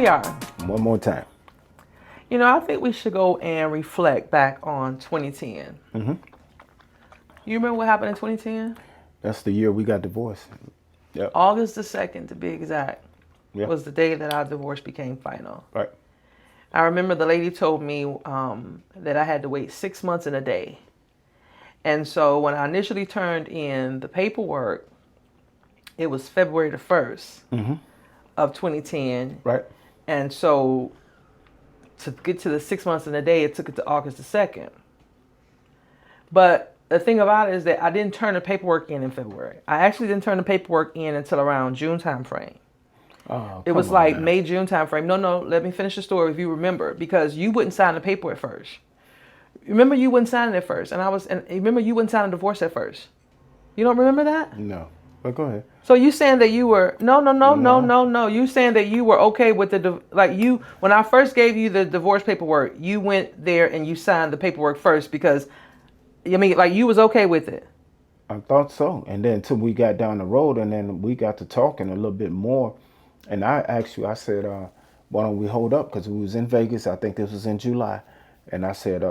we are. One more time. You know, I think we should go and reflect back on 2010. Mm-hmm. You remember what happened in 2010? That's the year we got divorced. Yep. August the 2nd, to be exact, Yep. was the day that our divorce became final. Right. I remember the lady told me that I had to wait 6 months and a day. And so when I initially turned in the paperwork, it was February the 1st of 2010. Right. And so to get to the 6 months and a day, it took it to August the 2nd. But the thing about it is that I didn't turn the paperwork in February. I actually didn't turn the paperwork in until around June time frame. Oh, It was like May, June time frame. No, let me finish the story if you remember, because you wouldn't sign the paper at first. Remember, you wouldn't sign it at first, and remember you wouldn't sign a divorce at first. You don't remember that? No, but go ahead. So you saying that you were no. You saying that you were okay with when I first gave you the divorce paperwork, you went there and you signed the paperwork first because, I mean, like you was okay with it. I thought so, and then until we got down the road, and then we got to talking a little bit more, and I asked you, I said, why don't we hold up? Because we was in Vegas. I think this was in July, and I said,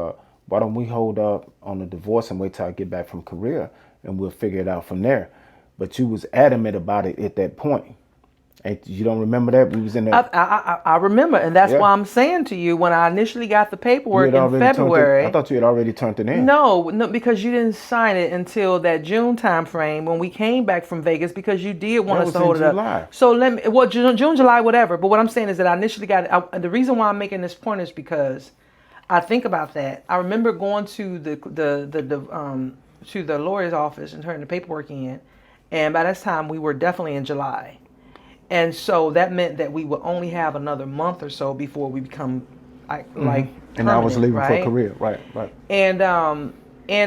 why don't we hold up on the divorce and wait till I get back from Korea, and we'll figure it out from there. But you was adamant about it at that point. You don't remember that? We was in there. I remember, and that's why I'm saying to you, when I initially got the paperwork in February. I thought you had already turned it in. No, because you didn't sign it until that June time frame when we came back from Vegas, because you did want us to hold it up. So June, July, whatever. But what I'm saying is that I initially got it. The reason why I'm making this point is because I think about that. I remember going to the lawyer's office and turning the paperwork in, and by this time we were definitely in July. And so that meant that we would only have another month or so before we become like and I was leaving right? for Korea, right. And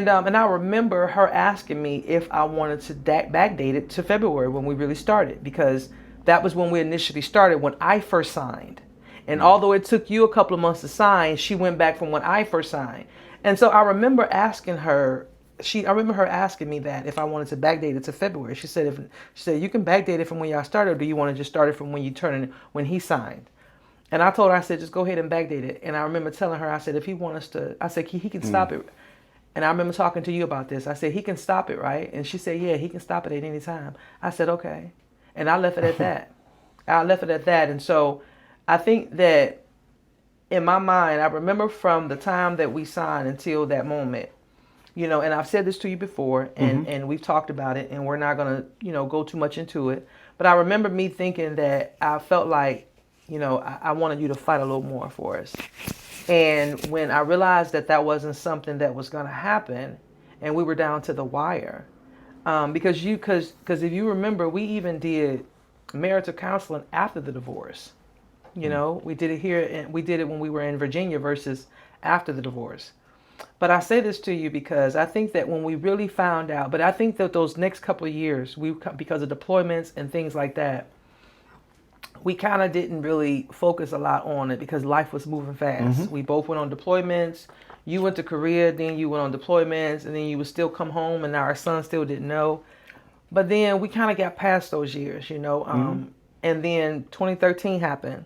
I remember her asking me if I wanted to backdate it to February when we really started, because that was when we initially started, when I first signed. And although it took you a couple of months to sign, she went back from when I first signed. And so I remember asking her. I remember her asking me that if I wanted to backdate it to February. She said, you can backdate it from when y'all started, or do you want to just start it from when he signed? And I told her, I said, just go ahead and backdate it. And I remember telling her, I said, if he wants us to, I said, he can stop it. And I remember talking to you about this. I said, he can stop it, right? And she said, yeah, he can stop it at any time. I said, okay. And I left it at that. And so I think that in my mind, I remember from the time that we signed until that moment, you know, and I've said this to you before, and we've talked about it, and we're not going to, go too much into it. But I remember me thinking that I felt like, I wanted you to fight a little more for us. And when I realized that that wasn't something that was going to happen, and we were down to the wire, because if you remember, we even did marital counseling after the divorce. We did it here, and we did it when we were in Virginia versus after the divorce. But I say this to you because I think that when we really found out, but I think that those next couple of years, because of deployments and things like that, we kind of didn't really focus a lot on it because life was moving fast. We both went on deployments. You went to Korea, then you went on deployments, and then you would still come home, and our son still didn't know. But then we kind of got past those years, and then 2013 happened.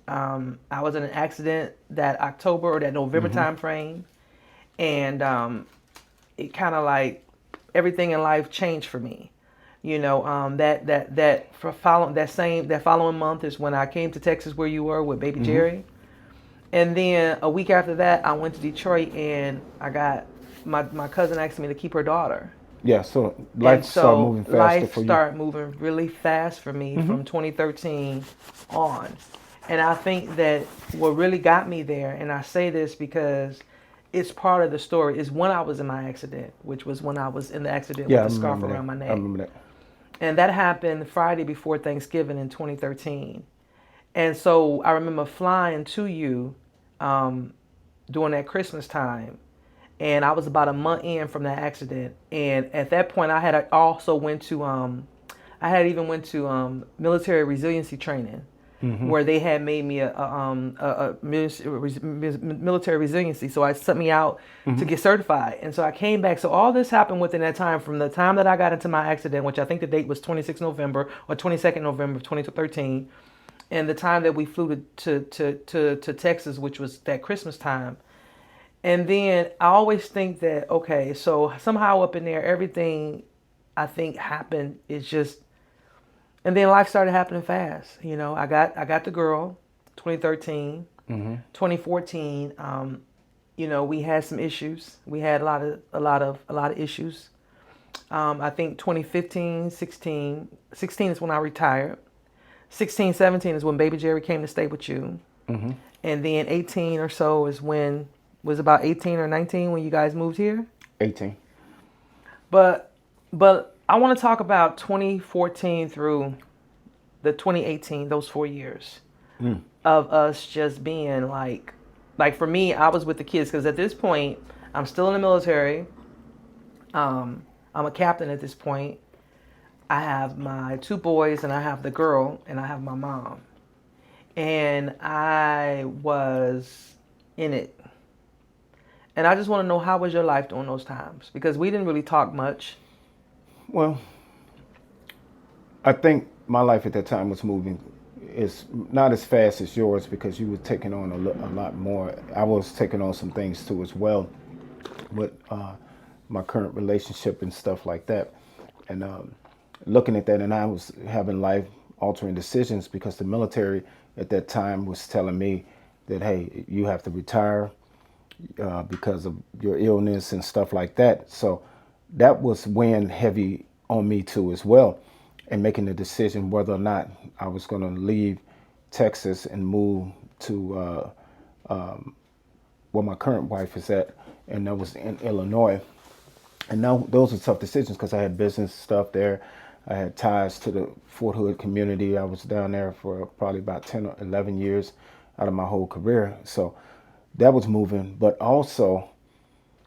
I was in an accident that October or that November time frame. And it kind of like everything in life changed for me, that following month is when I came to Texas where you were with baby Jerry. And then a week after that, I went to Detroit, and I got my cousin asked me to keep her daughter. Yeah, so life started moving faster for you. Life started moving really fast for me from 2013 on. And I think that what really got me there, and I say this because it's part of the story, is when I was in my accident, which was when I was in the accident with the scarf around my neck. I remember that. And that happened Friday before Thanksgiving in 2013. And so I remember flying to you during that Christmas time. And I was about a month in from that accident. And at that point, I had also went to military resiliency training. Where they had made me a military resiliency. So I sent me out to get certified. And so I came back. So all this happened within that time, from the time that I got into my accident, which I think the date was 26 November or 22nd November of 2013. and the time that we flew to Texas, which was that Christmas time. And then I always think that, okay, so somehow up in there, everything I think happened is just, and then life started happening fast. I got the girl, 2013, 2014. We had some issues. We had a lot of issues. I think 2015, 16 is when I retired. 16, 17 is when baby Jerry came to stay with you. And then 18 or so is when, was about 18 or 19 when you guys moved here. 18. But I want to talk about 2014 through the 2018, those 4 years of us just being like for me, I was with the kids because at this point, I'm still in the military. I'm a captain at this point. I have my 2 boys and I have the girl and I have my mom. And I was in it. And I just want to know, how was your life during those times? Because we didn't really talk much. Well, I think my life at that time was moving. It's not as fast as yours because you were taking on a lot more. I was taking on some things too as well with my current relationship and stuff like that. And looking at that, and I was having life altering decisions because the military at that time was telling me that, hey, you have to retire because of your illness and stuff like that. So that was weighing heavy on me too as well, and making the decision whether or not I was going to leave Texas and move to where my current wife is at, and that was in Illinois. And now those are tough decisions because I had business stuff there. I had ties to the Fort Hood community. I was down there for probably about 10 or 11 years out of my whole career. So that was moving, but also,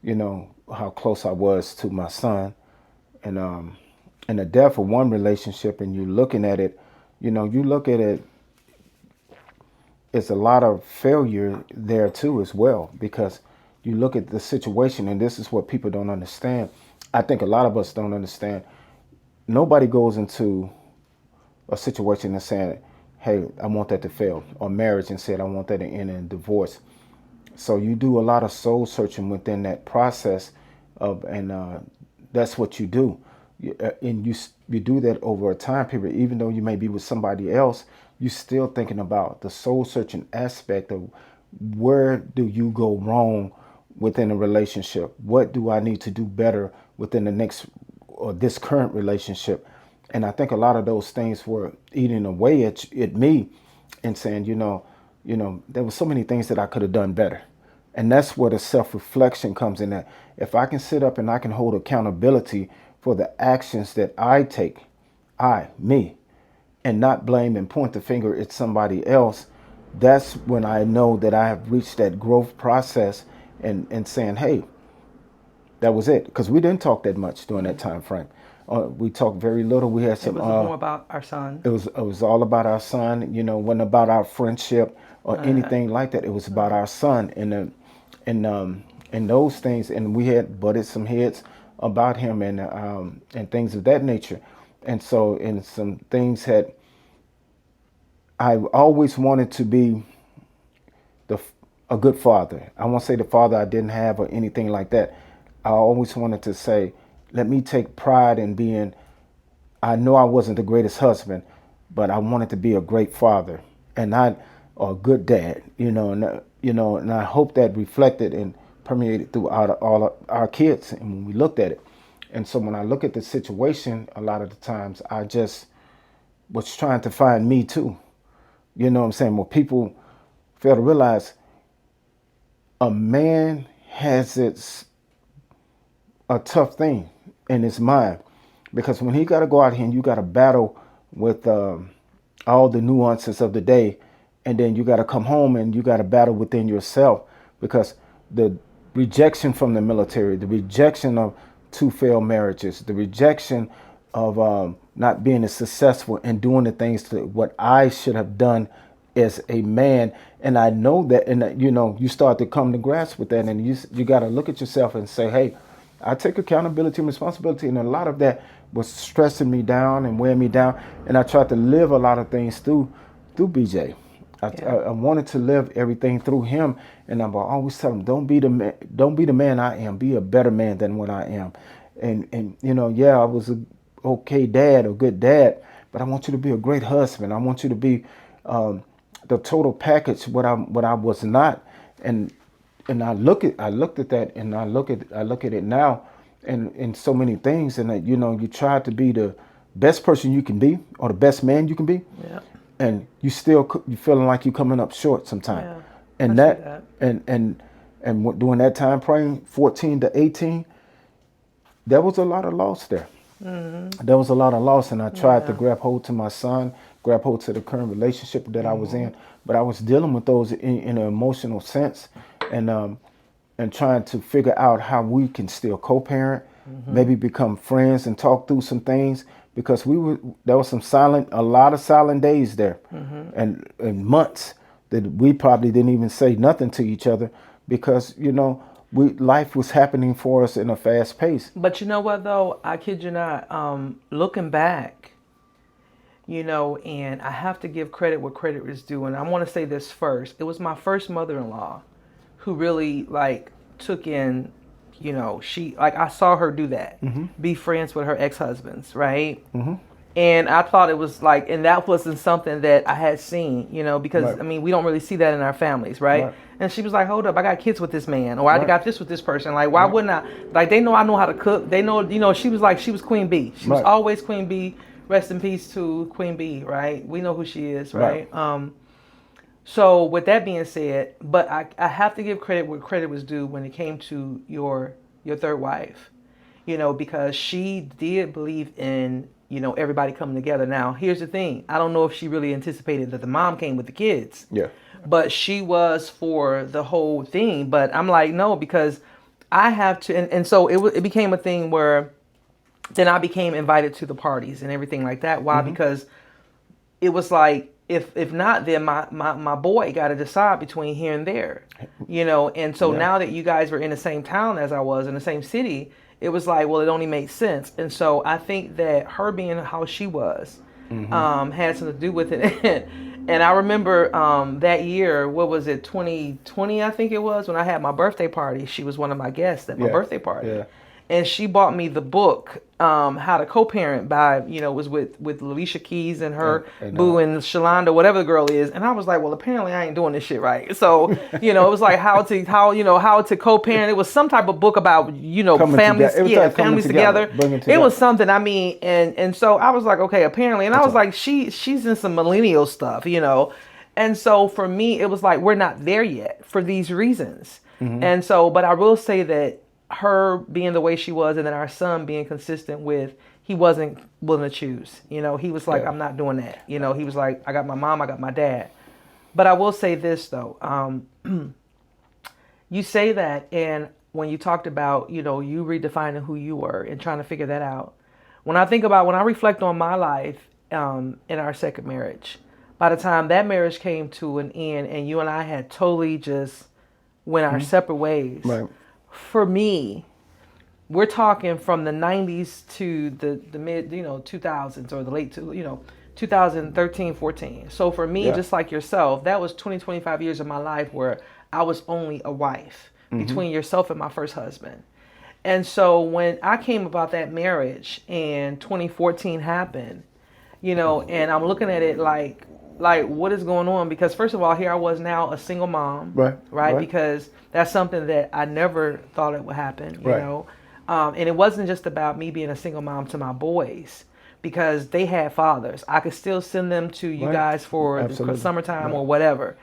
how close I was to my son, and the death of one relationship, and you looking at it, you look at it, it's a lot of failure there too as well, because you look at the situation, and this is what people don't understand. I think a lot of us don't understand. Nobody goes into a situation and saying, hey, I want that to fail, or marriage and said, I want that to end in divorce. So you do a lot of soul searching within that process and that's what you do. And you do that over a time period. Even though you may be with somebody else, you're still thinking about the soul searching aspect of, where do you go wrong within a relationship? What do I need to do better within the next or this current relationship? And I think a lot of those things were eating away at me and saying, there were so many things that I could have done better. And that's where the self-reflection comes in. That if I can sit up and I can hold accountability for the actions that I take, me, and not blame and point the finger at somebody else, that's when I know that I have reached that growth process and saying, hey, that was it. Because we didn't talk that much during that time frame. We talked very little. We had some. It was more about our son. It was all about our son. Wasn't about our friendship or anything like that. It was about our son and those things. And we had butted some heads about him and things of that nature. And so, in some things that I always wanted to be a good father. I won't say the father I didn't have or anything like that. I always wanted to say, let me take pride in being, I know I wasn't the greatest husband, but I wanted to be a great father and not a good dad, and I hope that reflected and permeated throughout all of our kids. And when we looked at it, and so when I look at the situation, a lot of the times I just was trying to find me too. You know what I'm saying? Well, people fail to realize a man has a tough thing in his mind, because when he got to go out here and you got to battle with all the nuances of the day, and then you got to come home and you got to battle within yourself, because the rejection from the military, the rejection of 2 failed marriages, the rejection of not being as successful and doing the things that what I should have done as a man. And I know that, and you start to come to grasp with that, and you got to look at yourself and say, hey, I take accountability and responsibility, and a lot of that was stressing me down and weighing me down, and I tried to live a lot of things through through BJ. I wanted to live everything through him, and I would always tell him, don't be the man I am. Be a better man than what I am. And you know, I was a okay dad, a good dad, but I want you to be a great husband. I want you to be the total package. What I was not, and I looked at that, and I look at it now, and in so many things, and that, you know, you try to be the best person you can be, or the best man you can be. Yeah. And you feeling like you're coming up short sometimes. Yeah, And I see that. and during that time frame, 14 to 18, there was a lot of loss there. Mm-hmm. There was a lot of loss, and I tried to grab hold to my son, grab hold to the current relationship that I was in, but I was dealing with those in an emotional sense, and trying to figure out how we can still co-parent, maybe become friends and talk through some things. Because there was a lot of silent days there, and months that we probably didn't even say nothing to each other, because, you know, life was happening for us in a fast pace. But you know what, though, I kid you not, looking back, you know, and I have to give credit where credit is due, and I want to say this first. It was my first mother-in-law who really took in. You know, I saw her do that, be friends with her ex-husbands, right? Mm-hmm. And I thought it was and that wasn't something that I had seen, you know, because, right. I mean, we don't really see that in our families, right? And she was like, hold up, I got kids with this man, or I got this with this person. Like, why wouldn't I? They know I know how to cook. They know, you know, she was Queen Bee. She was always Queen Bee. Rest in peace to Queen Bee, right? We know who she is, right? So with that being said, but I have to give credit where credit was due when it came to your third wife, you know, because she did believe in, you know, everybody coming together. Now, here's the thing. I don't know if she really anticipated that the mom came with the kids. Yeah. But she was for the whole thing. But I'm like, no, because I have to. And so it became a thing where then I became invited to the parties and everything like that. Why? Because it was like, if not, then my boy got to decide between here and there, you know. And so now that you guys were in the same town as I was, in the same city, it was like, well, it only made sense. And so I think that her being how she was had something to do with it. And I remember that year, what was it, 2020, I think it was, when I had my birthday party. She was one of my guests at my birthday party. Yeah. And she bought me the book, How to Co-Parent by, you know, was with Alicia Keys and her boo and Shalonda, whatever the girl is. And I was like, well, apparently I ain't doing this shit right. So, you know, it was like how to co-parent. It was some type of book about, you know, families, families together. It was something, I mean, and so I was like, okay, apparently. And I was like, she's in some millennial stuff, you know. And so for me, it was like, we're not there yet for these reasons. And so, but I will say that her being the way she was, and then our son being consistent with, he wasn't willing to choose. You know, he was like, I'm not doing that. You know, he was like, I got my mom, I got my dad. But I will say this, though. You say that, and when you talked about, you know, you redefining who you were and trying to figure that out. When I reflect on my life in our second marriage, by the time that marriage came to an end and you and I had totally just went our separate ways, for me, we're talking from the 90s to the mid, you know, 2000s, or the late, 2013, 14. So for me, just like yourself, that was 25 years of my life where I was only a wife between yourself and my first husband. And so when I came about that marriage and 2014 happened, you know, and I'm looking at it like what is going on? Because first of all, here I was now a single mom, right? Because that's something that I never thought it would happen, you know. And it wasn't just about me being a single mom to my boys, because they had fathers. I could still send them to you guys for summertime or whatever.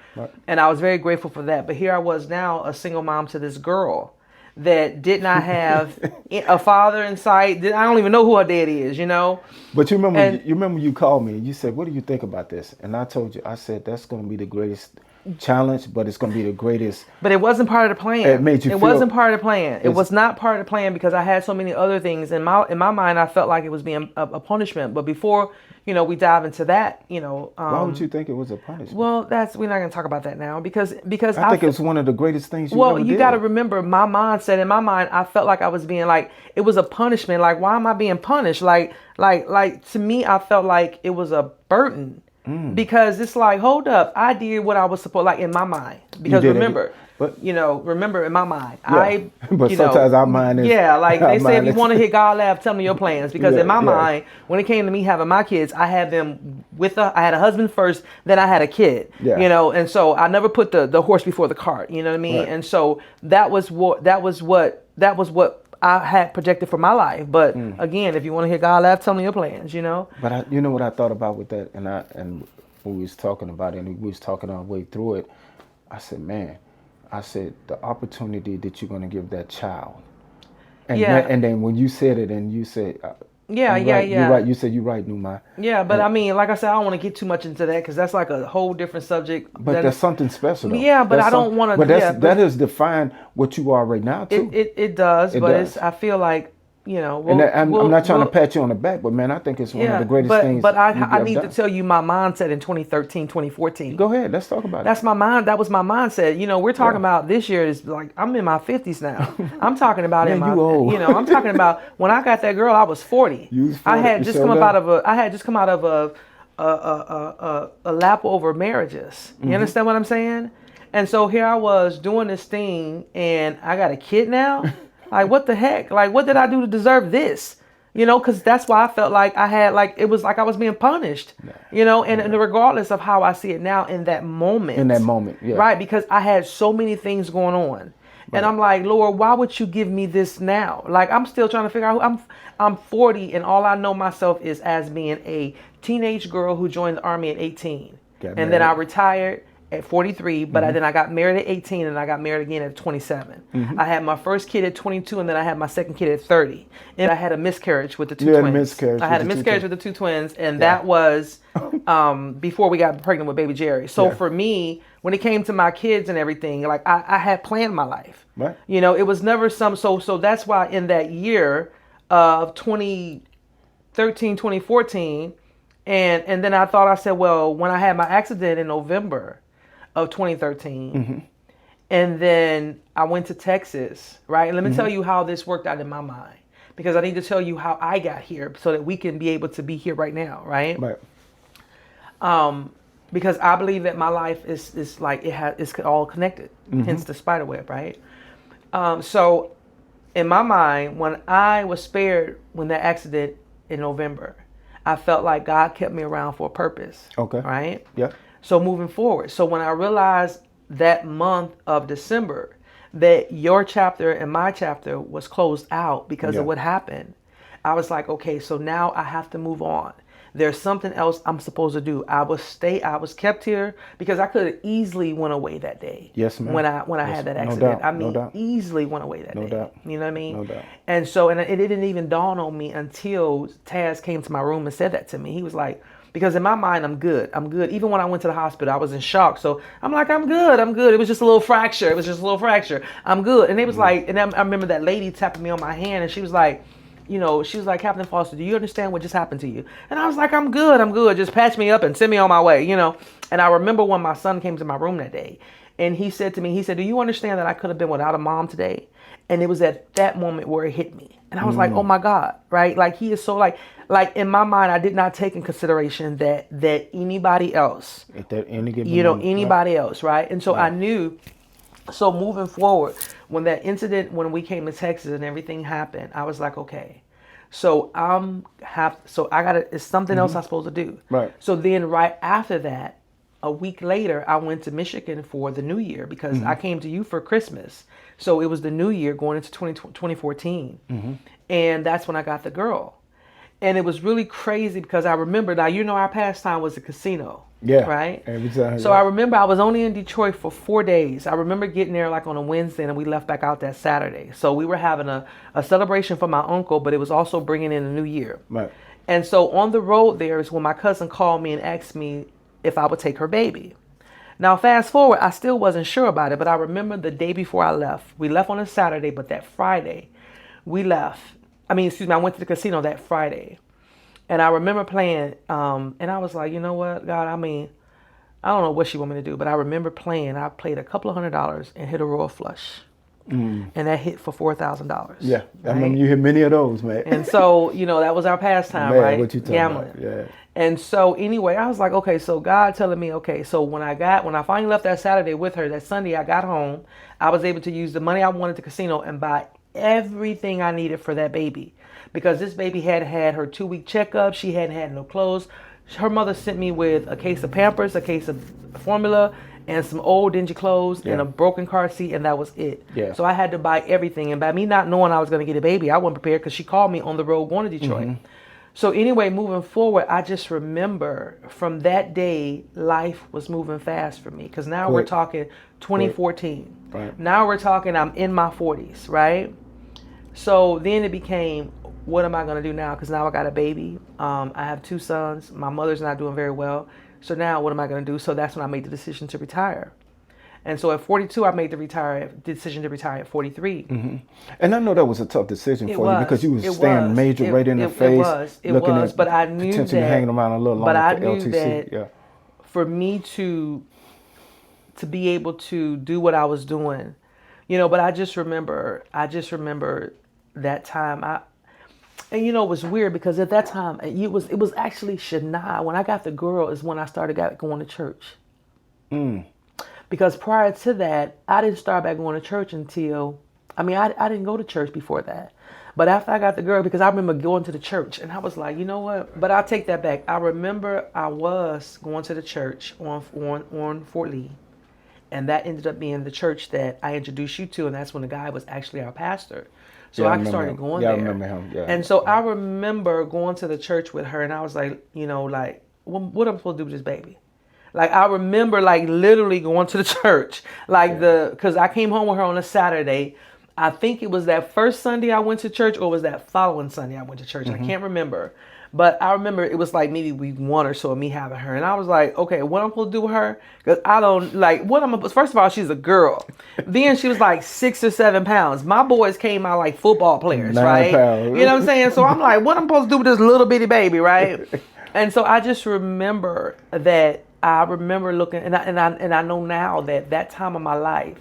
And I was very grateful for that. But here I was now a single mom to this girl that did not have a father in sight. I don't even know who her daddy is, you know. But you remember you called me and you said, what do you think about this? And I told you, I said, that's going to be the greatest challenge, but it's going to be the greatest. But it wasn't part of the plan. It wasn't part of the plan. It was not part of the plan, because I had so many other things in my mind. I felt like it was being a punishment. But before, you know, we dive into that, you know. Why would you think it was a punishment? Well, we're not going to talk about that now, because I think it's one of the greatest things you ever did. Well, you got to remember, my mindset, in my mind, I felt like I was being it was a punishment. Like, why am I being punished? Like to me, I felt like it was a burden. Because it's like, hold up, I did what I was supposed, like in my mind. Because did it, remember, but remember in my mind, yeah. But sometimes our mind is like our they say, if mind you is want to hit God laugh, tell me your plans. Because in my yeah. mind, when it came to me having my kids, I had them I had a husband first, then I had a kid. Yeah. And so I never put the horse before the cart. You know what I mean? Right. And so that was what I had projected for my life. But again, if you want to hear God laugh, tell me your plans. But you know what I thought about with that, and when we was talking about it, and we was talking our way through it, I said, man, the opportunity that you're going to give that child, and Yeah. and then when you said it, and you said, Yeah, you're yeah, right, yeah. you're right, you said you're right, Numa. Yeah, but I mean, like I said, I don't want to get too much into that because that's like a whole different subject. But that's something special, though. Yeah, but that's I don't want to. But Yeah, that has defined what you are right now too. It does, It but does. I feel like and I'm not trying to pat you on the back, but man, I think it's one of the greatest things. But I you've need done. to tell you my mindset in 2013, 2014. Go ahead, let's talk about That was my mindset. We're talking about this year is like I'm in my 50s now. I'm talking about Man, you old. I'm talking about when I got that girl, I was 40. You was 40. I had just come out of a lap over marriages. You understand what I'm saying? And so here I was doing this thing, and I got a kid now. Like, what the heck? Like, what did I do to deserve this? Because that's why I felt like I had, like, it was like I was being punished, and regardless of how I see it now in that moment. Yeah. Right, because I had so many things going on. Right. And I'm like, Lord, why would you give me this now? Like, I'm still trying to figure out I'm 40, and all I know myself is as being a teenage girl who joined the Army at 18. And then I retired at 43, but then I got married at 18, and I got married again at 27. I had my first kid at 22, and then I had my second kid at 30. And I had a miscarriage with the two twins. I had a miscarriage with the two twins, and that was before we got pregnant with baby Jerry. So for me, when it came to my kids and everything, like I had planned my life. Right. It was never so that's why in that year of 2013, 2014, and then I said, well, when I had my accident in November of 2013. And then I went to Texas, right? And let me tell you how this worked out in my mind, because I need to tell you how I got here so that we can be able to be here right now, right? Right. Because I believe that my life is like it's all connected, hence the spider web, right? So in my mind, when I was spared when that accident in November, I felt like God kept me around for a purpose. Okay. Right? Yeah. So moving forward. So when I realized that month of December that your chapter and my chapter was closed out because of what happened, I was like, okay, so now I have to move on. There's something else I'm supposed to do. I was kept here because I could have easily went away that day. Yes, ma'am. When I had that accident. Easily went away that day. No doubt. You know what I mean? No doubt. And so, and it didn't even dawn on me until Taz came to my room and said that to me. He was like, because in my mind, I'm good. Even when I went to the hospital, I was in shock. So I'm like, I'm good. It was just a little fracture. I'm good. And they was like, and I remember that lady tapping me on my hand, and she was like, Captain Foster, do you understand what just happened to you? And I was like, I'm good. Just patch me up and send me on my way, And I remember when my son came to my room that day, and he said to me, do you understand that I could have been without a mom today? And it was at that moment where it hit me. And I was like, oh my God, right? Like, he is so like in my mind, I did not take in consideration that anybody else, anybody else, right? And so I knew. So moving forward, when we came to Texas and everything happened, I was like, okay, so it's something else I'm supposed to do. Right. So then right after that, a week later, I went to Michigan for the New Year because I came to you for Christmas. So it was the New Year going into 2014. And that's when I got the girl. And it was really crazy because I remember, now, our pastime was a casino. Yeah. Right? Every time. So I remember I was only in Detroit for 4 days. I remember getting there like on a Wednesday, and we left back out that Saturday. So we were having a celebration for my uncle, but it was also bringing in a new year. Right. And so on the road there is when my cousin called me and asked me if I would take her baby. Now, fast forward, I still wasn't sure about it, but I remember the day before I left. We left on a Saturday, but that Friday, we left. I went to the casino that Friday. And I remember playing, and I was like, you know what, God, I don't know what she want me to do, but I remember playing. I played a couple of $100 and hit a royal flush. and that hit for $4,000. Yeah, I right? remember you hear many of those, man. And so, that was our pastime, Man, right? what you talking Gambling. about? Yeah. And so anyway, I was like, okay, so God telling me, okay, so when I finally left that Saturday with her, that Sunday I got home, I was able to use the money I wanted at the casino and buy everything I needed for that baby. Because this baby had had her 2-week checkup. She hadn't had no clothes. Her mother sent me with a case of Pampers, a case of formula, and some old dingy clothes and a broken car seat, and that was it. Yeah. So I had to buy everything. And by me not knowing I was going to get a baby, I wasn't prepared because she called me on the road going to Detroit. So anyway, moving forward, I just remember from that day, life was moving fast for me. Because now we're talking 2014. Right. Now we're talking I'm in my 40s, right? So then it became, what am I going to do now? Because now I got a baby. I have 2 sons. My mother's not doing very well. So now what am I going to do? So that's when I made the decision to retire. And so at 42, I made the decision to retire at 43. And I know that was a tough decision for you because you was staring major right in the face. It was. But I knew potentially that. hanging around a little longer But I for knew LTC. that for me to be able to do what I was doing, but I just remember that time. And it was weird because at that time it was actually Shania. When I got the girl is when I started going to church. Because prior to that, I didn't start back going to church until, I didn't go to church before that. But after I got the girl, because I remember going to the church and I was like, you know what? But I'll take that back. I remember I was going to the church on Fort Lee. And that ended up being the church that I introduced you to. And that's when the guy was actually our pastor. So I started going there. I remember him. Yeah. And so I remember going to the church with her and I was like, what am I supposed to do with this baby? Like, I remember, literally going to the church. Because I came home with her on a Saturday. I think it was that first Sunday I went to church, or was that following Sunday I went to church. I can't remember. But I remember it was maybe week 1 or so of me having her. And I was like, okay, what am I supposed to do with her? Because I don't, first of all, she's a girl. Then she was 6 or 7 pounds. My boys came out like football players, 9 right? pounds. You know what I'm saying? So I'm like, what am I supposed to do with this little bitty baby, right? And so I just remember that. I remember looking, and I know now that time of my life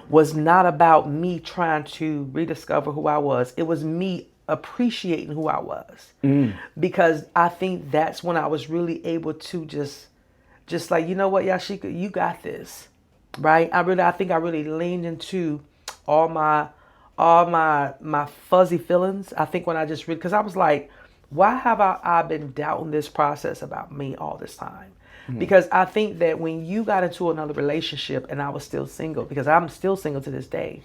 was not about me trying to rediscover who I was. It was me appreciating who I was. Because I think that's when I was really able to just you know what, Yashika, you got this, right? I think I really leaned into all my fuzzy feelings. I think when I just because I was like, why have I been doubting this process about me all this time? Because I think that when you got into another relationship and I was still single, because I'm still single to this day.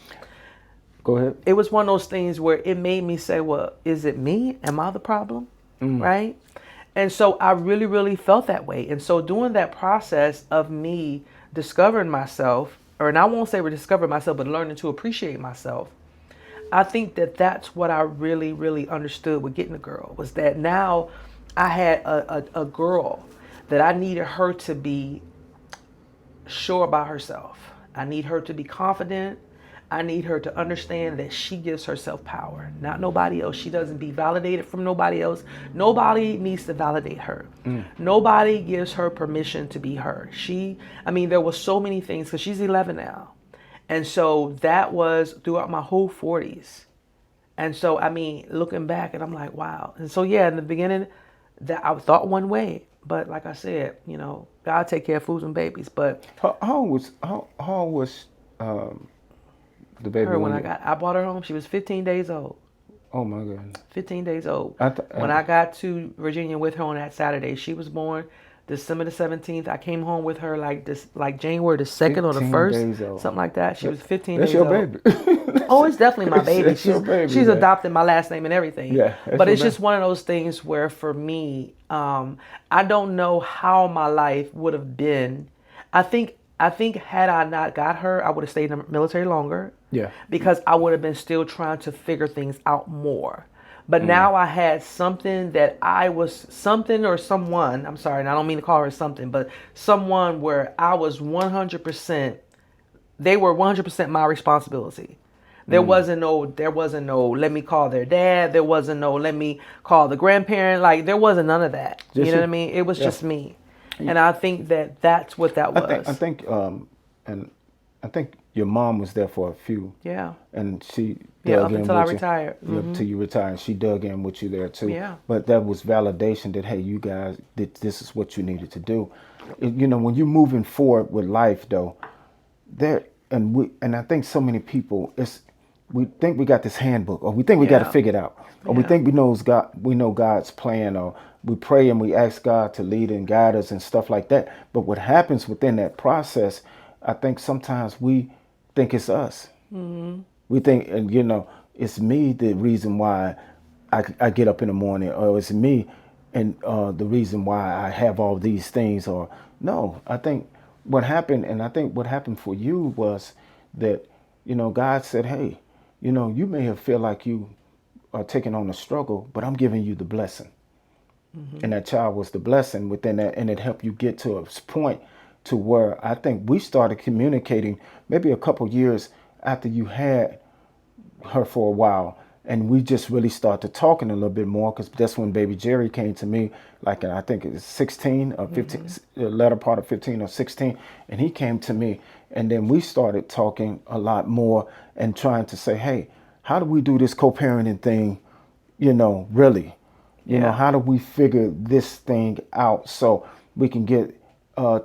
Go ahead. It was one of those things where it made me say, well, is it me? Am I the problem? Right? And so I really, really felt that way. And so during that process of me discovering myself, and I won't say rediscovering myself, but learning to appreciate myself, I think that that's what I really, really understood with getting a girl, was that now I had a girl that I needed her to be sure about herself. I need her to be confident. I need her to understand that she gives herself power, not nobody else. She doesn't be validated from nobody else. Nobody needs to validate her. Nobody gives her permission to be her. There was so many things, because she's 11 now. And so that was throughout my whole 40s. And so, looking back, and I'm like, wow. And so, in the beginning, that I thought one way. But like I said, God take care of fools and babies. But how was the baby? Her when I brought her home, she was 15 days old. Oh my goodness. 15 days old. When I got to Virginia with her on that Saturday, she was born December the 17th. I came home with her like January the 2nd or the 1st, something like that. She was 15 days old. That's your baby. Oh, it's definitely my baby. She's adopted my last name and everything. Yeah. But it's just one of those things where for me, I don't know how my life would have been. I think had I not got her, I would have stayed in the military longer. Yeah. Because I would have been still trying to figure things out more. But now I had something that something or someone, I'm sorry, and I don't mean to call her something, but someone where I was 100%, they were 100% my responsibility. There wasn't no, let me call their dad. There wasn't no, let me call the grandparent. There wasn't none of that. You know what I mean? It was just me. And I think that's what that was. I think your mom was there for a few. Yeah. And she Yeah, dug up in until I with you. retired. Yeah, till you retired. She dug in with you there too. Yeah. But that was validation that, hey, you guys, this is what you needed to do. You know, when you're moving forward with life, though, and I think so many people, we think we got this handbook, or we think we got to Yeah. figure it out, or we Yeah. think we know God's plan, or we pray and we ask God to lead and guide us and stuff like that. But what happens within that process, I think sometimes we think it's us. We think, and you know, it's me the reason why I get up in the morning, or it's me and the reason why I have all these things. Or no, I think what happened, and I think what happened for you was that, you know, God said, hey, you know, you may have feel like you are taking on a struggle, but I'm giving you the blessing. And that child was the blessing within that, and it helped you get to a point to where I think we started communicating maybe a couple years after you had her for a while, and we just really started talking a little bit more, because that's when baby Jerry came to me, like I think it was 16 or 15, the latter part of 15 or 16, and he came to me, and then we started talking a lot more and trying to say, hey, how do we do this co-parenting thing, you know, really? You know, Yeah. how do we figure this thing out so we can get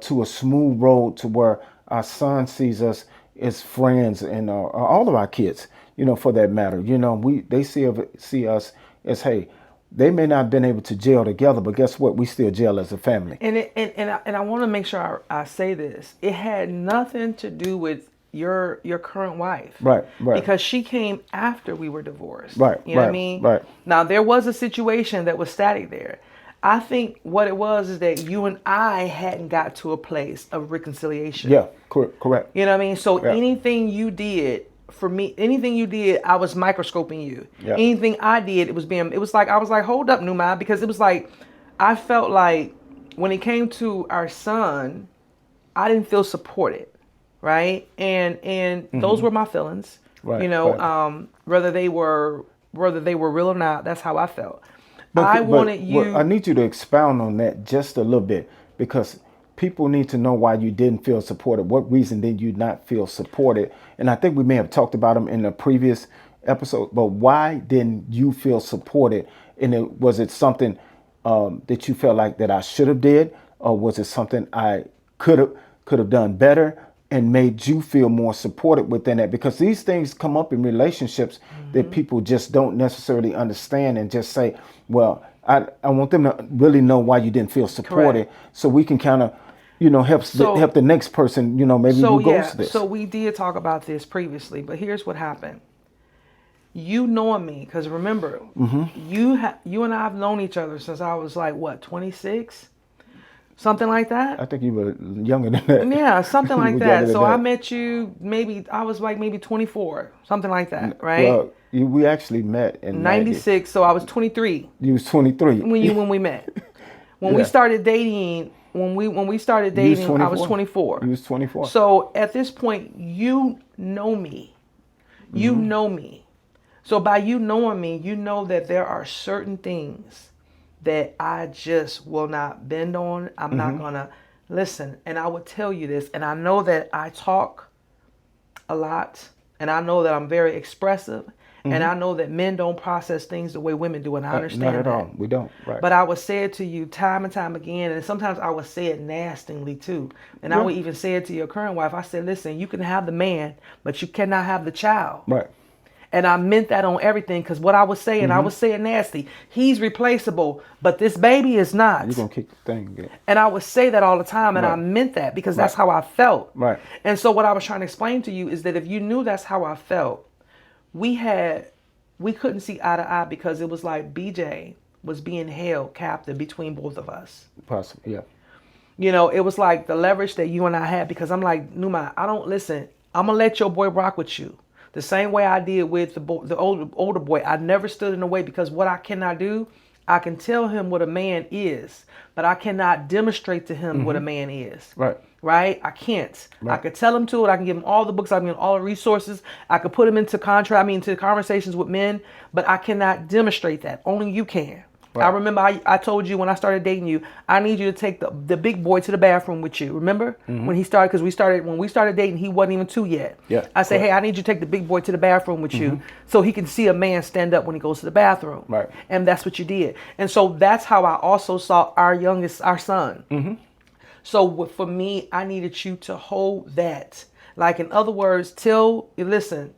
to a smooth road to where our son sees us as friends, and all of our kids, you know, for that matter. You know, they see us as, hey, they may not have been able to gel together, but guess what? We still gel as a family. And I want to make sure I say this. It had nothing to do with your current wife. Right, right. Because she came after we were divorced. Right, You know what I right, mean? right. Now there was a situation that was static there. I think what it was is that you and I hadn't got to a place of reconciliation. Yeah, correct. You know what I mean? So Yeah. anything you did for me, anything you did, I was microscoping you. Yeah. Anything I did, it was like I was like, hold up, Numa, because it was like I felt like when it came to our son, I didn't feel supported, right? And those were my feelings. Right, You know, right. whether they were real or not, that's how I felt. But, I wanted you. I need you to expound on that just a little bit, because people need to know why you didn't feel supported. What reason did you not feel supported? And I think we may have talked about them in a previous episode, but why didn't you feel supported? And was it something that you felt like that I should have did, or was it something I could have done better and made you feel more supported within that? Because these things come up in relationships that people just don't necessarily understand, and just say, well, I want them to really know why you didn't feel supported. Correct. So we can kind of, you know, help the next person, you know, maybe who goes to this. So we did talk about this previously, but here's what happened. You knowing me, because remember, you and I have known each other since I was like, what, 26? Something like that? I think you were younger than that. Yeah, something like You were that. younger than So I that. met you, I was like maybe 24, something like that, right? Well, we actually met in 96, so I was 23 You was 23. when we met. When we Yeah. started dating, when we started You was dating, I was 24. 24. You was 24. So at this point, you know me. You know me. So by you knowing me, you know that there are certain things that I just will not bend on. I'm not gonna listen. And I would tell you this, and I know that I talk a lot, and I know that I'm very expressive, and I know that men don't process things the way women do, and I understand Not at that. all. We don't. Right. But I would say it to you time and time again, and sometimes I would say it nastily too. And I would even say it to your current wife. I said, listen, you can have the man, but you cannot have the child. Right. And I meant that on everything, because what I was saying, I was saying nasty. He's replaceable, but this baby is not. You're going to kick the thing. Yeah. And I would say that all the time, and I Right. meant that because that's how I felt. Right. And so what I was trying to explain to you is that if you knew that's how I felt, we couldn't see eye to eye, because it was like BJ was being held captive between both of us. Possibly. Yeah. You know, it was like the leverage that you and I had, because I'm like, Numa, I don't listen. I'm going to let your boy rock with you. The same way I did with the older boy. I never stood in the way, because what I cannot do, I can tell him what a man is, but I cannot demonstrate to him what a man is. Right. Right? I can't. Right. I could tell him to it. I can give him all the books. I can give him all the resources. I could put him into to conversations with men, but I cannot demonstrate that. Only you can. I remember I told you when I started dating you, I need you to take the big boy to the bathroom with you. Remember when he started? Because when we started dating, he wasn't even 2 yet. Yeah, I said, hey, I need you to take the big boy to the bathroom with you so he can see a man stand up when he goes to the bathroom. Right. And that's what you did. And so that's how I also saw our son. So for me, I needed you to hold that. Like, in other words, listen,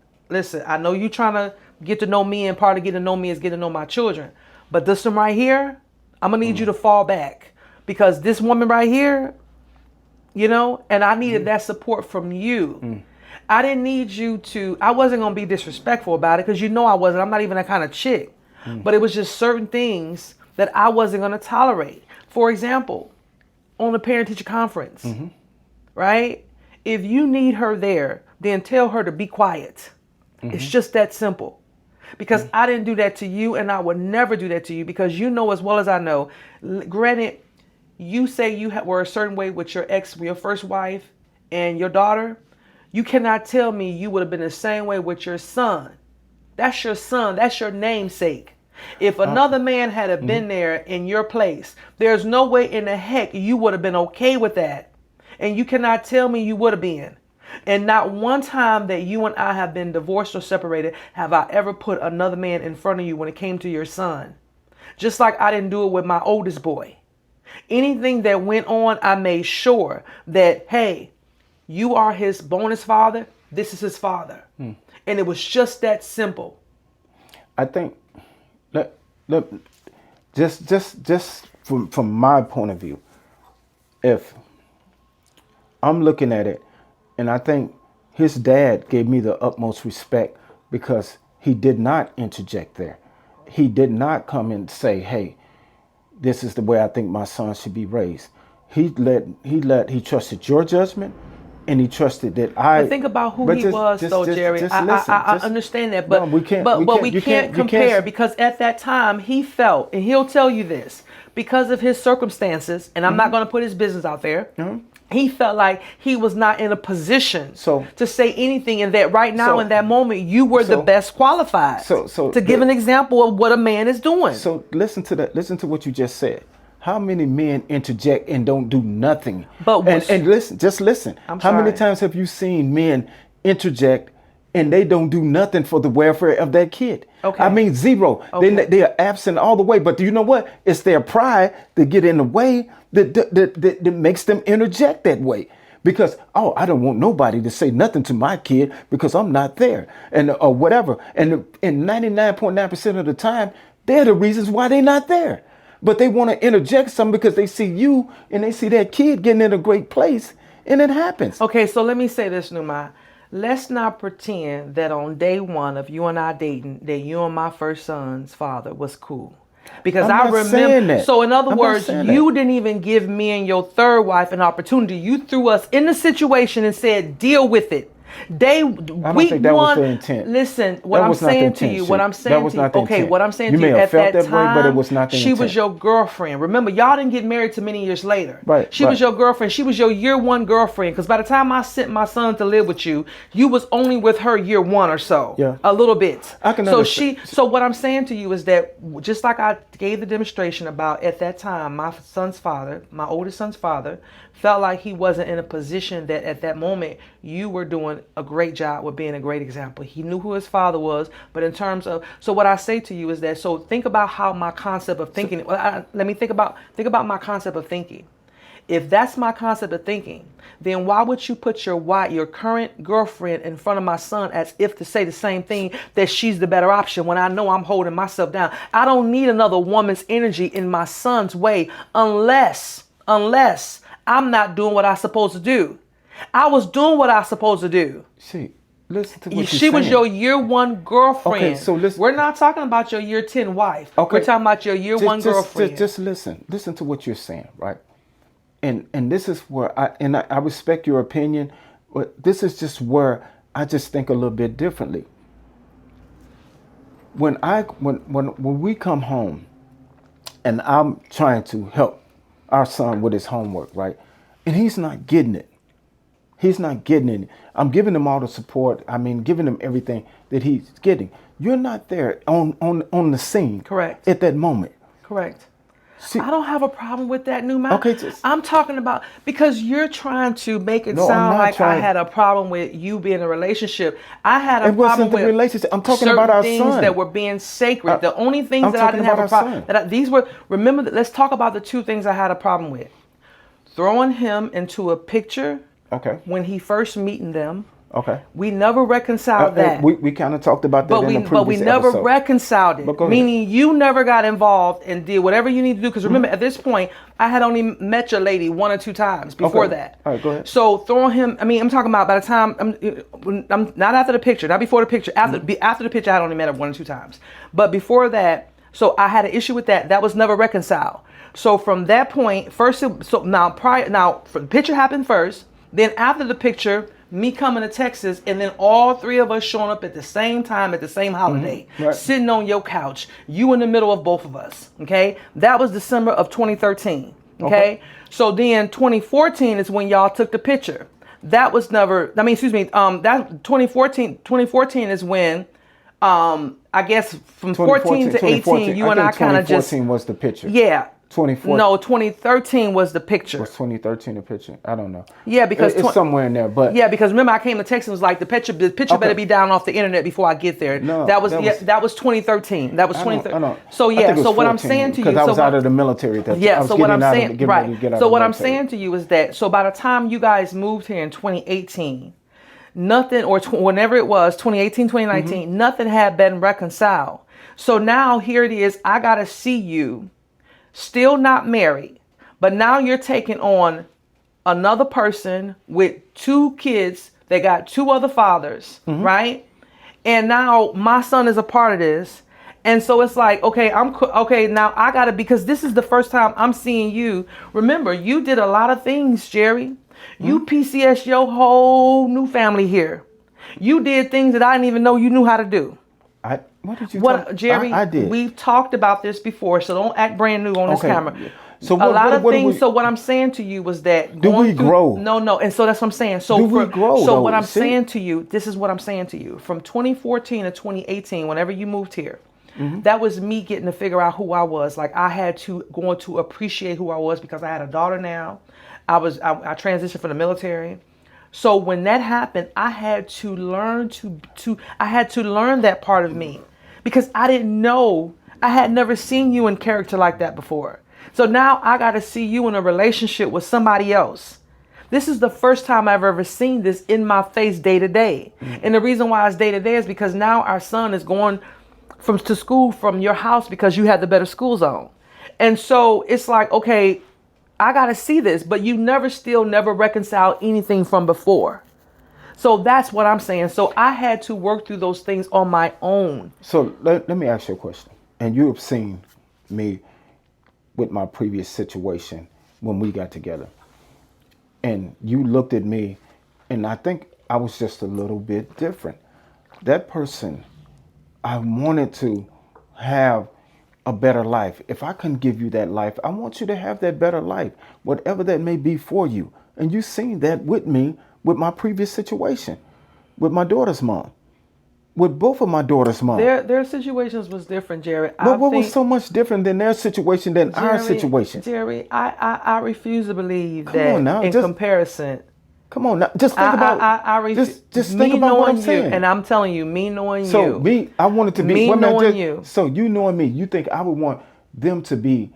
I know you trying to get to know me, and part of getting to know me is getting to know my children. But this one right here, I'm going to need you to fall back. Because this woman right here, and I needed that support from you. I didn't need you I wasn't going to be disrespectful about it, because I wasn't. I'm not even that kind of chick. But it was just certain things that I wasn't going to tolerate. For example, on the parent-teacher conference, right? If you need her there, then tell her to be quiet. It's just that simple. Because I didn't do that to you, and I would never do that to you, because you know as well as I know. Granted, you say you were a certain way with your first wife and your daughter. You cannot tell me you would have been the same way with your son. That's your son. That's your namesake. If another man had been there in your place, there's no way in the heck you would have been okay with that. And you cannot tell me you would have been. And not one time that you and I have been divorced or separated have I ever put another man in front of you when it came to your son. Just like I didn't do it with my oldest boy. Anything that went on, I made sure that, hey, you are his bonus father. This is his father. And it was just that simple. I think, just from my point of view, if I'm looking at it, and I think his dad gave me the utmost respect because he did not interject there. He did not come and say, hey, this is the way I think my son should be raised. He trusted your judgment, and he trusted that But think about who he was, Jerry. I understand that, but we can't compare, because at that time he felt, and he'll tell you this, because of his circumstances, and I'm not going to put his business out there. He felt like he was not in a position to say anything, and that right now in that moment you were the best qualified to give an example of what a man is doing. So listen to what you just said. How many men interject and don't do nothing? And listen. How many times have you seen men interject and they don't do nothing for the welfare of that kid? Okay. I mean, zero. Okay. They are absent all the way. But do you know what? It's their pride that get in the way that makes them interject that way. Because, I don't want nobody to say nothing to my kid because I'm not there, or whatever. And in 99.9% of the time, they're the reasons why they're not there. But they want to interject something because they see you and they see that kid getting in a great place, and it happens. Okay, so let me say this, Newmys. Let's not pretend that on day one of you and I dating, that you and my first son's father was cool. Because I remember, so in other words, you didn't even give me and your third wife an opportunity. You threw us in the situation and said, deal with it. I don't think that was the intent. Listen, what I'm saying to you, what I'm saying to you, okay, what I'm saying to you, at that time, but it was not the she was your girlfriend. Remember, y'all didn't get married till many years later. Right. She was your girlfriend. She was your year one girlfriend. Because by the time I sent my son to live with you, you was only with her year one or so. Yeah. A little bit. I can so understand. So what I'm saying to you is that just like I gave the demonstration about at that time, my son's father, my oldest son's father, felt like he wasn't in a position that at that moment you were doing a great job with being a great example. He knew who his father was, but in terms of, so what I say to you is that, so think about how my concept of thinking, let me think about my concept of thinking. If that's my concept of thinking, then why would you put your current girlfriend in front of my son as if to say the same thing, that she's the better option, when I know I'm holding myself down? I don't need another woman's energy in my son's way unless I'm not doing what I'm supposed to do. I was doing what I'm supposed to do. See, listen to what you're saying. She was your year one girlfriend. Okay, so listen. We're not talking about your year 10 wife. Okay. We're talking about your year one girlfriend. Just listen. Listen to what you're saying, right? And this is where I respect your opinion, but this is just where I just think a little bit differently. When we come home and I'm trying to help our son with his homework, right? And he's not getting it. He's not getting it. I'm giving him all the support. I mean, giving him everything that he's getting. You're not there on the scene. Correct. At that moment. Correct. See, I don't have a problem with that, Newmys. Okay, I'm talking about, because you're trying to make it No, I'm sound not like I trying- had a problem with you being in a relationship. I had a It wasn't problem the with relationship. I'm talking certain about our things son. that were being sacred. The only things I'm that I talking didn't have about a our problem, son. these were, remember, let's talk about the two things I had a problem with. Throwing him into a picture Okay. when he first meeting them. Okay. We never reconciled that. We kind of talked about that But in the we previous never episode. reconciled But it. go ahead. Meaning you never got involved and did whatever you need to do. Because remember, at this point, I had only met your lady 1 or 2 times before Okay. that. All right, go ahead. So throwing him, I'm talking about by the time, I'm not after the picture, not before the picture. After the picture, I had only met her 1 or 2 times. But before that, so I had an issue with that. That was never reconciled. So from that point, the picture happened first. Then after the picture, me coming to Texas, and then all 3 of us showing up at the same time at the same holiday, Right. sitting on your couch, you in the middle of both of us. Okay, that was December of 2013. Okay, so then 2014 is when y'all took the picture. That was never. That 2014 is when. I guess from 14 to 18, you and I kind of just. 2014 was the picture. Yeah. 2014. No, 2013 was the picture. Was 2013 a picture? I don't know. Yeah, because it's somewhere in there. But yeah, because remember I came to Texas and was like the picture better be down off the internet before I get there. No, that was 2013. That was 2013. I don't. So I think yeah, it was so what I'm 14, saying to you, because I was out of the military at that time. I yeah, was so what I'm getting out of- saying, getting ready to get out So of what the I'm military. saying to you is that so by the time you guys moved here in 2018, nothing, or whenever it was 2018, 2019, nothing had been reconciled. So now here it is. I gotta see you. Still not married, but now you're taking on another person with 2 kids. They got 2 other fathers, right? And now my son is a part of this. And so it's like, okay, now I gotta, because this is the first time I'm seeing you. Remember, you did a lot of things, Jerry. You PCS your whole new family here. You did things that I didn't even know you knew how to do. What did you Jerry, I did. We've talked about this before, so don't act brand new on this camera. So a lot of things. So what I'm saying to you was that do we grow? No, and so that's what I'm saying. So we grow? So though? what I'm See? saying to you, this is what I'm saying to you. From 2014 to 2018, whenever you moved here, that was me getting to figure out who I was. Like I had to going to appreciate who I was because I had a daughter now. I transitioned from the military. So when that happened, I had to learn I had to learn that part of me. Because I didn't know, I had never seen you in character like that before. So now I got to see you in a relationship with somebody else. This is the first time I've ever seen this in my face day to day. And the reason why it's day to day is because now our son is going to school from your house because you had the better school zone. And so it's like, okay, I got to see this, but you never reconcile anything from before. So that's what I'm saying. So I had to work through those things on my own. So let me ask you a question. And you have seen me with my previous situation when we got together. And you looked at me, and I think I was just a little bit different. That person, I wanted to have a better life. If I couldn't give you that life, I want you to have that better life, whatever that may be for you. And you've seen that with me with my previous situation, with my daughter's mom, with both of my daughter's mom. Their situations was different, Jerry. But what was so much different than their situation than our situation? Jerry, I refuse to believe Come that on now, in comparison. Come on now, just think about just think about what I'm saying. And I'm telling you, me knowing so you. I wanted to be me knowing you. So you knowing me, you think I would want them to be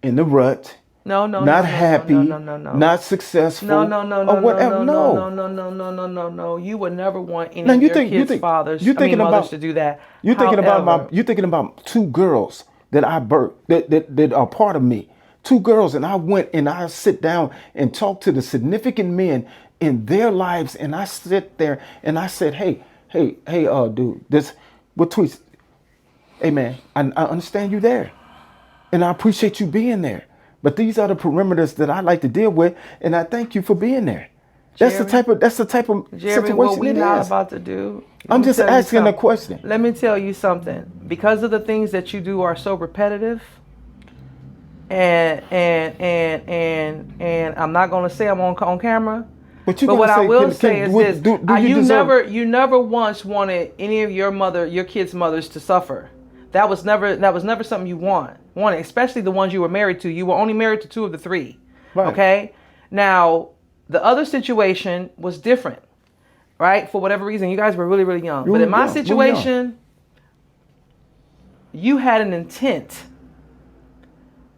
in the rut? Not happy, not successful, or whatever. No. You would never want any of your kids' fathers, mothers to do that. You're thinking about 2 girls that I birthed that are part of me. 2 girls, and I went and I sit down and talk to the significant men in their lives, and I sit there and I said, hey, dude, this what tweets? Hey man, I understand you there, and I appreciate you being there. But these are the perimeters that I like to deal with, and I thank you for being there. That's the type of Jerry, situation what we it not is. about to do. I'm just asking a question. Let me tell you something. Because of the things that you do are so repetitive, and I'm not going to say I'm on camera. But what I will say is this: you never once wanted any of your kids' mothers to suffer. That was never something you wanted wanted, especially the ones you were married to. You were only married to 2 of the 3. Right. Okay? Now, the other situation was different, right? For whatever reason, you guys were really, really young. But in my situation, you had an intent.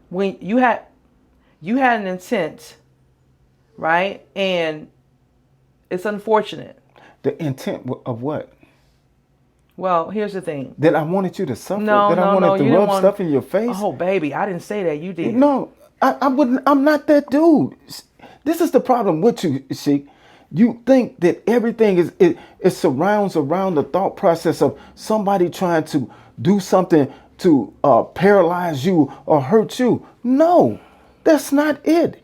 When you had an intent, right? And it's unfortunate. The intent of what? Well, here's the thing. That I wanted you to suffer? No, that I wanted to rub stuff in your face? Oh, baby, I didn't say that. You did. No, I wouldn't. I'm not that dude. This is the problem with you, Sheik. You think that everything it surrounds around the thought process of somebody trying to do something to paralyze you or hurt you. No, that's not it.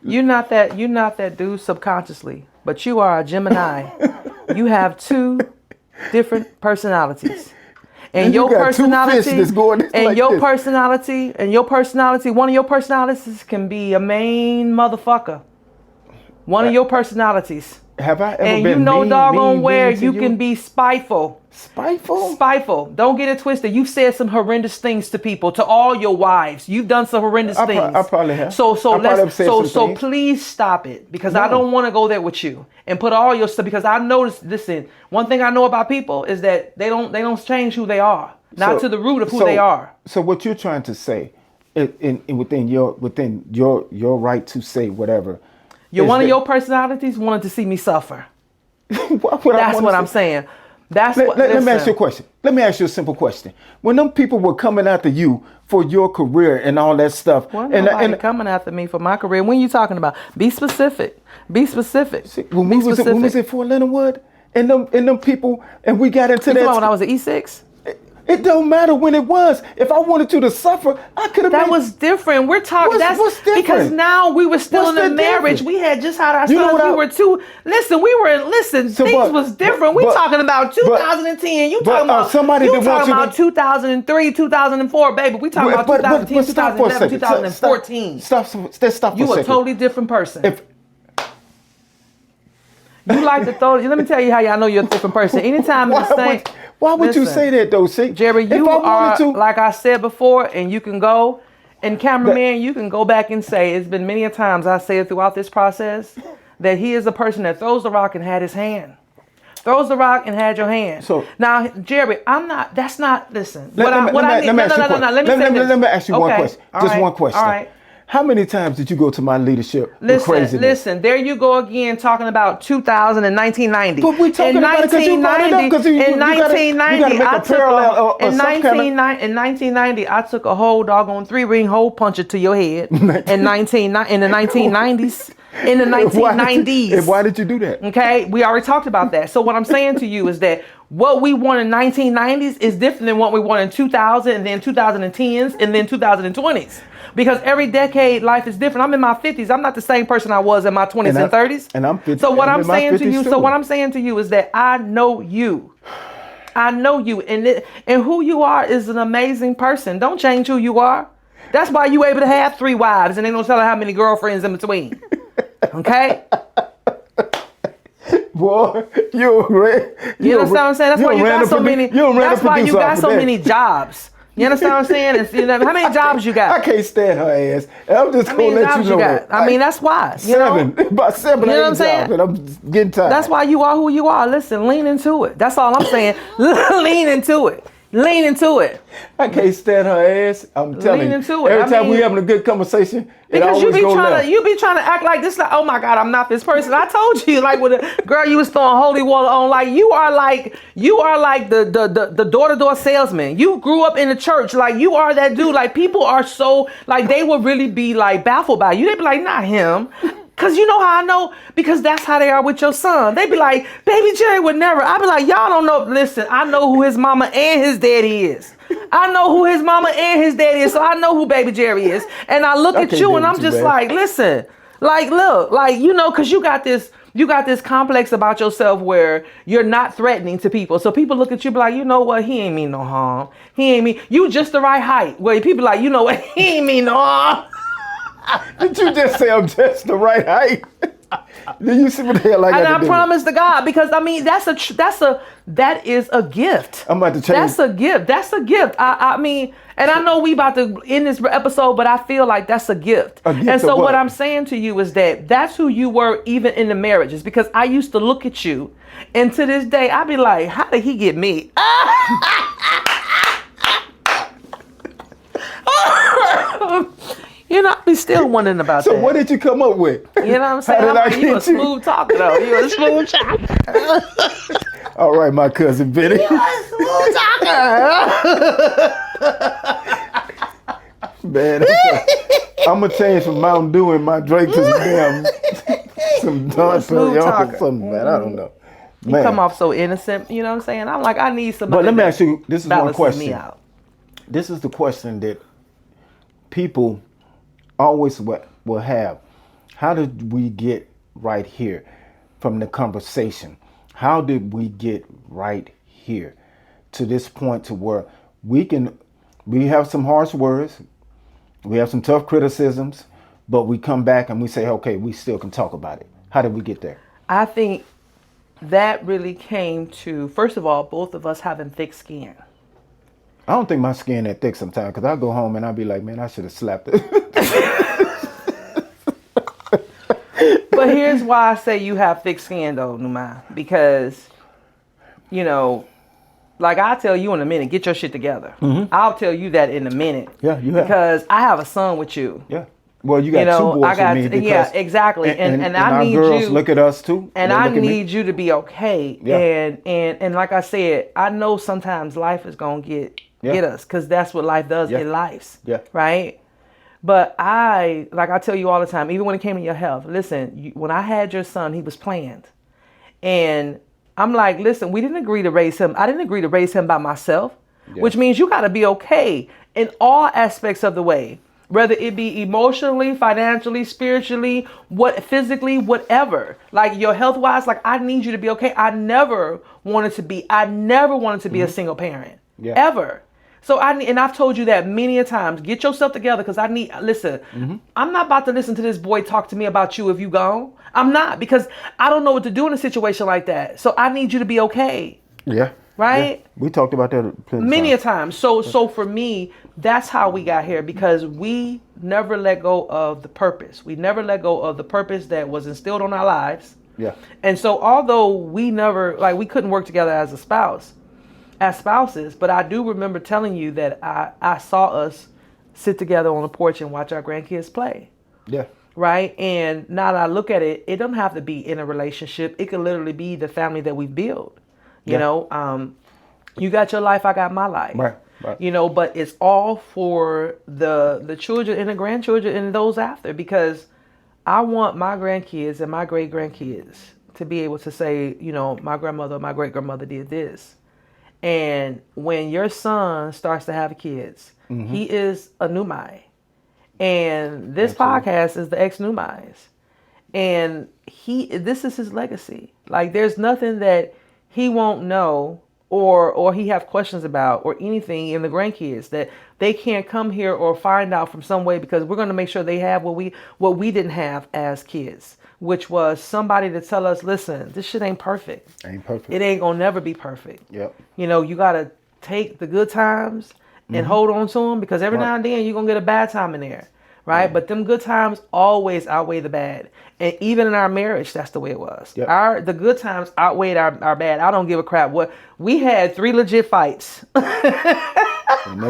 You're not that dude subconsciously, but you are a Gemini. You have 2 different personalities. And your personality, one of your personalities can be a main motherfucker. One of your personalities. Have I ever and been you know mean, doggone mean, where mean to you can be spiteful. Spiteful? Spiteful. Don't get it twisted. You've said some horrendous things to people, to all your wives. You've done some horrendous things. I probably have. So please stop it, because I don't want to go there with you and put all your stuff, because I noticed, listen, one thing I know about people is that they don't change who they are, not to the root of who they are. So what you're trying to say, within your right to say whatever, one of your personalities wanted to see me suffer. That's what I'm saying. Let me ask you a question. Let me ask you a simple question. When them people were coming after you for your career and all that stuff, well, nobody coming after me for my career. When you talking about? Be specific. Be specific. When we was at Fort Leonard Wood, and them people, and we got into that. When I was at E6. It don't matter when it was. If I wanted you to suffer, I could have. That was different. We're talking. What's different? Because now we were still in a marriage. We had just had our sons. We were two. Listen, things was different. We talking about 2010. You talking about somebody that wants you to 2003, 2004, baby. We talking about 2010, 2011, 2014. Stop. You a totally different person. You like to throw. Let me tell you how y'all know you're a different person. Anytime it's the same. Why would you say that though, Sheik? Jerry, you are, like I said before, and you can go, and cameraman, you can go back and say, it's been many a times I say it throughout this process, that he is a person that throws the rock and had his hand. Throws the rock and had your hand. So now, Jerry, listen. Let me ask you one question. Just one question. All right. How many times did you go to my leadership? Listen, there you go again talking about 2000 and 1990. But we're talking about it because you brought it up. In 1990, I took a whole doggone 3-ring hole puncher to your head in the 1990s. In the 1990s. And why did you do that? Okay, we already talked about that. So what I'm saying to you is that what we want in 1990s is different than what we want in 2000 and then 2010s and then 2020s. Because every decade, life is different. I'm in my 50s. I'm not the same person I was in my 20s and 30s. And I'm 50. So what I'm saying to you is that I know you. I know you. And who you are is an amazing person. Don't change who you are. That's why you able to have 3 wives and they don't tell her how many girlfriends in between. Okay? Boy, you understand what I'm saying? That's why you got so many. That's why you got so many jobs. You understand what I'm saying? And, how many jobs you got? I can't stand her ass. I'm just gonna let you know that. I mean, that's why. About 7 you know what I'm saying? And I'm getting tired. That's why you are who you are. Listen, lean into it. That's all I'm saying. Lean into it. Lean into it. I can't stand her ass. I'm telling you. Every time we having a good conversation, because you be trying to act like this. Like, oh my God, I'm not this person. I told you, like with a girl, you was throwing holy water on. Like you are like the door-to-door salesman. You grew up in the church. Like you are that dude. Like people are so like they would really be like baffled by you. They'd be like, not him. Cause you know how I know? Because that's how they are with your son. They be like, baby Jerry would never. I be like, y'all don't know. Listen, I know who his mama and his daddy is. I know who his mama and his daddy is. So I know who baby Jerry is. And I look at you and I'm just like, listen, like, look, like, you know, cause you got this complex about yourself where you're not threatening to people. So people look at you be like, you know what? He ain't mean no harm. You just the right height. Where people like, you know what? He ain't mean no harm. Did you just say I'm just the right height? Do you see what the hell I got And to I do? promise to God, because I mean that is a gift. I'm about to change. That's a gift. That's a gift. I mean, and I know we about to end this episode, but I feel like that's a gift. A gift And so of what what? I'm saying to you is that that's who you were even in the marriages, because I used to look at you, and to this day I be like, how did he get me? You know, I be still wondering about So that. what did you come up with? You know what I'm saying? How did I'm I like, you a get you? smooth talker though. You a smooth talker. All right, my cousin Benny. Smooth talker. Man, I'm gonna change from Mountain Dew and my Drake to some Don smooth Perignon or talker. something, man. I don't know. You Man. come off so innocent, you know what I'm saying? I'm like, I need somebody. But let me that ask you, this is one balances question. me out. This is the question that people always will have. How did we get right here from the conversation? How did we get right here to this point to where we have some harsh words, we have some tough criticisms, but we come back and we say, okay, we still can talk about it. How did we get there? I think that really came to, first of all, both of us having thick skin. I don't think my skin that thick sometimes, because I go home and I'll be like, man, I should have slapped it. But here's why I say you have thick skin though, Numa, because, you know, like I'll tell you in a minute, get your shit together. I'll tell you that in a minute. Yeah, you have. Because I have a son with you. Yeah. Well, you got two boys with me. Because, yeah, exactly. And I our need girls you. look at us too. And I need you to be okay. Yeah. And like I said, I know sometimes life is gonna get us, because that's what life does. Yeah. It lives. Yeah. Right. But I tell you all the time, even when it came to your health, listen, when I had your son, he was planned. And I'm like, listen, we didn't agree to raise him. I didn't agree to raise him by myself, which means you got to be okay in all aspects of the way, whether it be emotionally, financially, spiritually, physically, whatever. Like your health wise, like I need you to be okay. I never wanted to be a single parent, ever. So I've told you that many a times. Get yourself together, because listen, I'm not about to listen to this boy talk to me about you if you gone. I'm not, because I don't know what to do in a situation like that. So I need you to be okay. Yeah. Right? Yeah. We talked about that many a time. So for me, that's how we got here, because we never let go of the purpose. We never let go of the purpose that was instilled on our lives. Yeah. And so although we couldn't work together as spouses, but I do remember telling you that I saw us sit together on the porch and watch our grandkids play. Yeah. Right? And now that I look at it, it doesn't have to be in a relationship. It could literally be the family that we've built. You know, you got your life, I got my life. Right. You know, but it's all for the children and the grandchildren and those after, because I want my grandkids and my great grandkids to be able to say, you know, my grandmother, my great grandmother did this. And when your son starts to have kids, he is a Newmy. And this podcast is the Ex-Newmys. And this is his legacy. Like there's nothing that he won't know or he have questions about or anything in the grandkids that they can't come here or find out from some way, because we're going to make sure they have what we didn't have as kids, which was somebody to tell us, listen, this shit ain't perfect. Ain't perfect. It ain't gonna never be perfect. Yep. You know, you gotta take the good times and hold on to them, because every now and then you're gonna get a bad time in there, right? But them good times always outweigh the bad. And even in our marriage, that's the way it was. Yep. The good times outweighed our bad. I don't give a crap what we had. 3 legit fights. And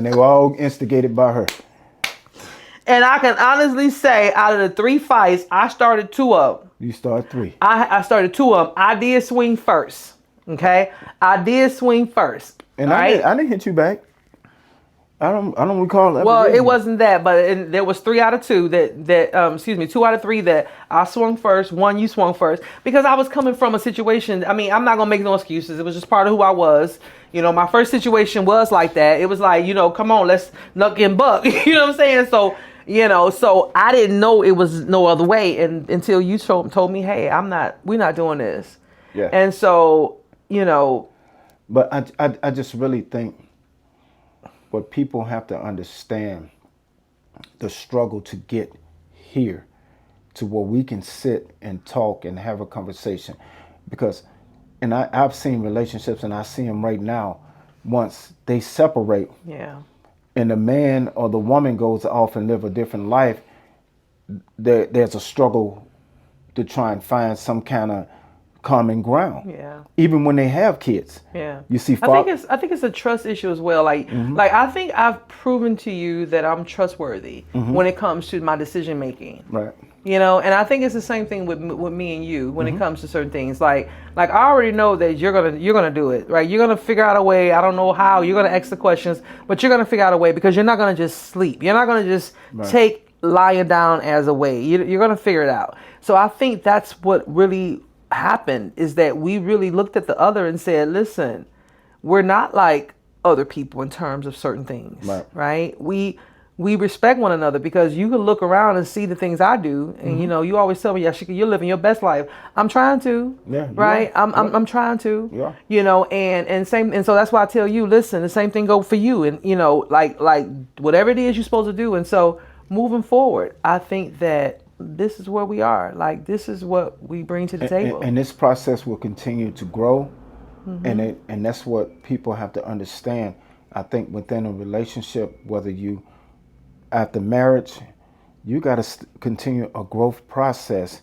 they were all instigated by her. And I can honestly say, out of the 3 fights, I started 2 of them. You start 3. I started 2 of them. I did swing first. Okay, I did swing first. And I didn't hit you back. I don't recall that. Well, it wasn't that, but there was 3 out of 2 that 2 out of 3 that I swung first. 1 you swung first, because I was coming from a situation. I mean, I'm not gonna make no excuses. It was just part of who I was. You know, my first situation was like that. It was like, you know, come on, let's nuck and buck. You know what I'm saying? So, you know, so I didn't know it was no other way, and until you told me, hey, we're not doing this. Yeah. And so, you know. But I just really think what people have to understand, the struggle to get here to where we can sit and talk and have a conversation. Because, and I've seen relationships, and I see them right now, once they separate Yeah. and the man or the woman goes off and live a different life, there's a struggle to try and find some kind of common ground. Yeah. Even when they have kids. Yeah. You see, I think it's a trust issue as well. Like I think I've proven to you that I'm trustworthy when it comes to my decision making. Right. You know, and I think it's the same thing with me and you when it comes to certain things. Like I already know that you're gonna do it, right? You're gonna figure out a way. I don't know how. You're gonna ask the questions, but you're gonna figure out a way, because you're not gonna just sleep. You're not gonna just take lying down as a way. You're gonna figure it out. So I think that's what really happened, is that we really looked at the other and said, listen, we're not like other people in terms of certain things, right? We respect one another, because you can look around and see the things I do, and you know, you always tell me, Yashika, you're living your best life. I'm trying to, right? I'm trying to, you know, and so that's why I tell you, listen, the same thing go for you, and you know, like whatever it is you're supposed to do. And so moving forward, I think that this is where we are. Like, this is what we bring to the table, and this process will continue to grow, and that's what people have to understand. I think within a relationship, whether you after marriage, you got to continue a growth process.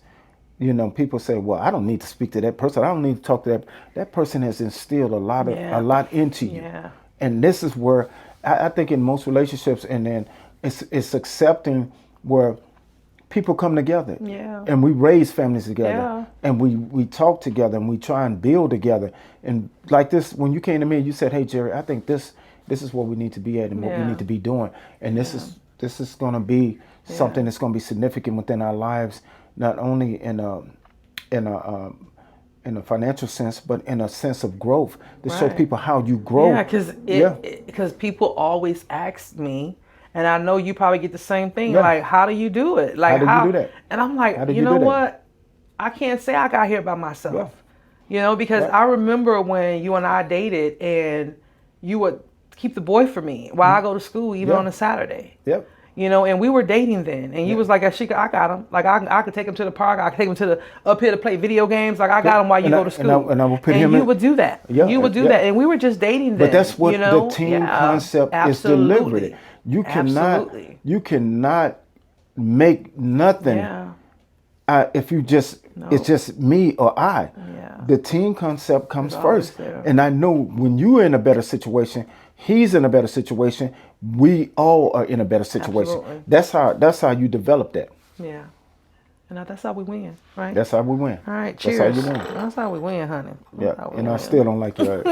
You know, people say, well, I don't need to speak to that person. I don't need to talk to that person has instilled a lot into you. And this is where I think in most relationships, and then it's accepting where people come together, and we raise families together, and we talk together, and we try and build together. And like this, when you came to me, you said, hey, Jerry, I think this is where we need to be at, and what we need to be doing. And this is going to be something that's going to be significant within our lives, not only in a financial sense, but in a sense of growth, to show people how you grow. Because people always ask me, and I know you probably get the same thing, like, how do you do it? Like, how do you do that? And I'm like, you know what? I can't say I got here by myself. You know, because I remember when you and I dated, and you would keep the boy for me while I go to school, even on a Saturday. You know, and we were dating then, and you was like, Ashika, I got him. Like, I could take him to the park. I could take him to up here to play video games. Like, I got him while you go to school. And I would put him in. You would do that. You would do that. And we were just dating then. But that's what the team concept is delivered. You cannot make nothing if you just, it's just me or I. The team concept comes first. And I know when you're in a better situation, he's in a better situation, we all are in a better situation. That's how you develop that. Yeah. And that's how we win, right? That's how we win. All right, cheers. That's how you win. That's how we win, honey. And I still don't like you.